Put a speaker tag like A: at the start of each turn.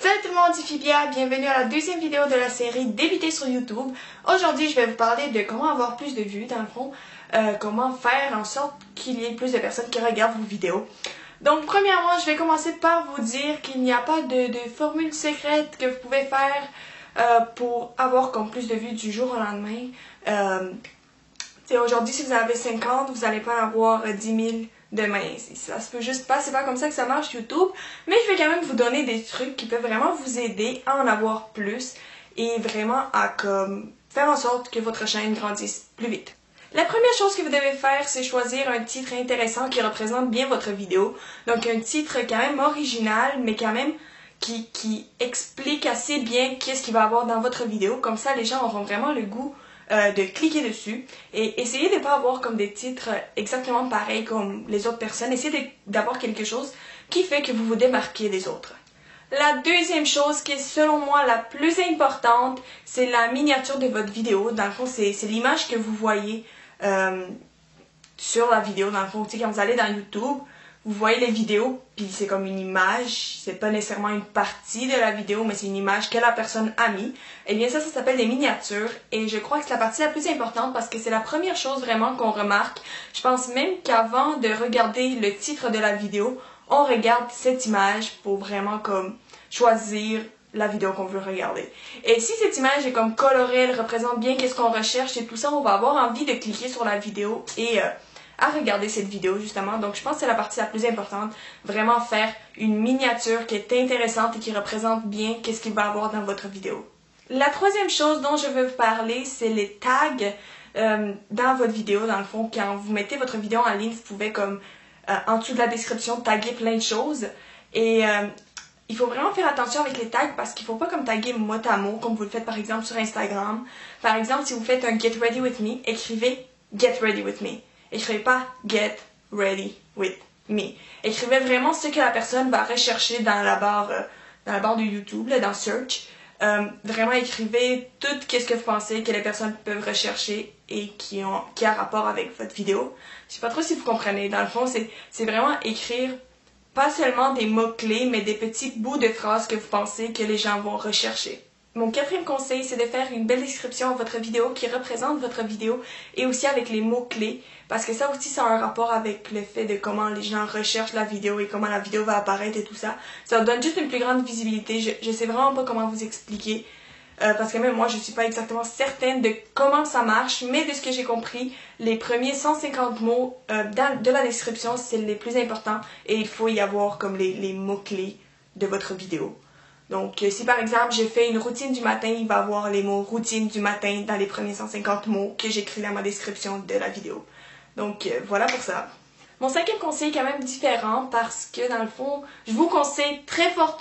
A: Salut tout le monde, c'est Fibia, bienvenue à la deuxième vidéo de la série Débuter sur YouTube. Aujourd'hui, je vais vous parler de comment avoir plus de vues, dans le fond, comment faire en sorte qu'il y ait plus de personnes qui regardent vos vidéos. Donc, premièrement, je vais commencer par vous dire qu'il n'y a pas de formule secrète que vous pouvez faire pour avoir comme plus de vues du jour au lendemain. Aujourd'hui, si vous en avez 50, vous n'allez pas avoir 10 000 demain. Ça se peut juste pas, c'est pas comme ça que ça marche YouTube. Mais je vais quand même vous donner des trucs qui peuvent vraiment vous aider à en avoir plus et vraiment à faire en sorte que votre chaîne grandisse plus vite. La première chose que vous devez faire, c'est choisir un titre intéressant qui représente bien votre vidéo. Donc un titre quand même original, mais quand même qui explique assez bien qu'est-ce qu'il va avoir dans votre vidéo. Comme ça, les gens auront vraiment le goût de cliquer dessus et essayez de ne pas avoir comme des titres exactement pareils comme les autres personnes. Essayez d'avoir quelque chose qui fait que vous vous démarquez des autres. La deuxième chose qui est selon moi la plus importante, c'est la miniature de votre vidéo. Dans le fond, c'est l'image que vous voyez sur la vidéo. Dans le fond, quand vous allez dans YouTube, vous voyez les vidéos, puis c'est comme une image, c'est pas nécessairement une partie de la vidéo, mais c'est une image que la personne a mis. Et bien ça s'appelle des miniatures, et je crois que c'est la partie la plus importante parce que c'est la première chose vraiment qu'on remarque. Je pense même qu'avant de regarder le titre de la vidéo, on regarde cette image pour vraiment comme choisir la vidéo qu'on veut regarder. Et si cette image est comme colorée, elle représente bien qu'est-ce qu'on recherche et tout ça, on va avoir envie de cliquer sur la vidéo et à regarder cette vidéo justement. Donc je pense que c'est la partie la plus importante, vraiment faire une miniature qui est intéressante et qui représente bien qu'est-ce qu'il va y avoir dans votre vidéo. La troisième chose dont je veux vous parler, c'est les tags dans votre vidéo. Dans le fond, quand vous mettez votre vidéo en ligne, vous pouvez comme en dessous de la description taguer plein de choses et il faut vraiment faire attention avec les tags parce qu'il ne faut pas comme taguer mot à mot comme vous le faites par exemple sur Instagram. Par exemple, si vous faites un Get Ready With Me, écrivez Get Ready With Me. Écrivez pas Get Ready With Me. Écrivez vraiment ce que la personne va rechercher dans la barre de YouTube, là, dans Search. Vraiment écrivez tout ce que vous pensez que les personnes peuvent rechercher et qui a rapport avec votre vidéo. Je sais pas trop si vous comprenez. Dans le fond, c'est vraiment écrire pas seulement des mots-clés, mais des petits bouts de phrases que vous pensez que les gens vont rechercher. Mon quatrième conseil, c'est de faire une belle description à votre vidéo qui représente votre vidéo et aussi avec les mots-clés parce que ça aussi, ça a un rapport avec le fait de comment les gens recherchent la vidéo et comment la vidéo va apparaître et tout ça. Ça donne juste une plus grande visibilité. Je sais vraiment pas comment vous expliquer parce que même moi, je suis pas exactement certaine de comment ça marche, mais de ce que j'ai compris, les premiers 150 mots de la description, c'est les plus importants et il faut y avoir comme les mots-clés de votre vidéo. Donc, si par exemple, j'ai fait une routine du matin, il va y avoir les mots routine du matin dans les premiers 150 mots que j'écris dans ma description de la vidéo. Donc, voilà pour ça. Mon cinquième conseil est quand même différent parce que, dans le fond, je vous conseille très fortement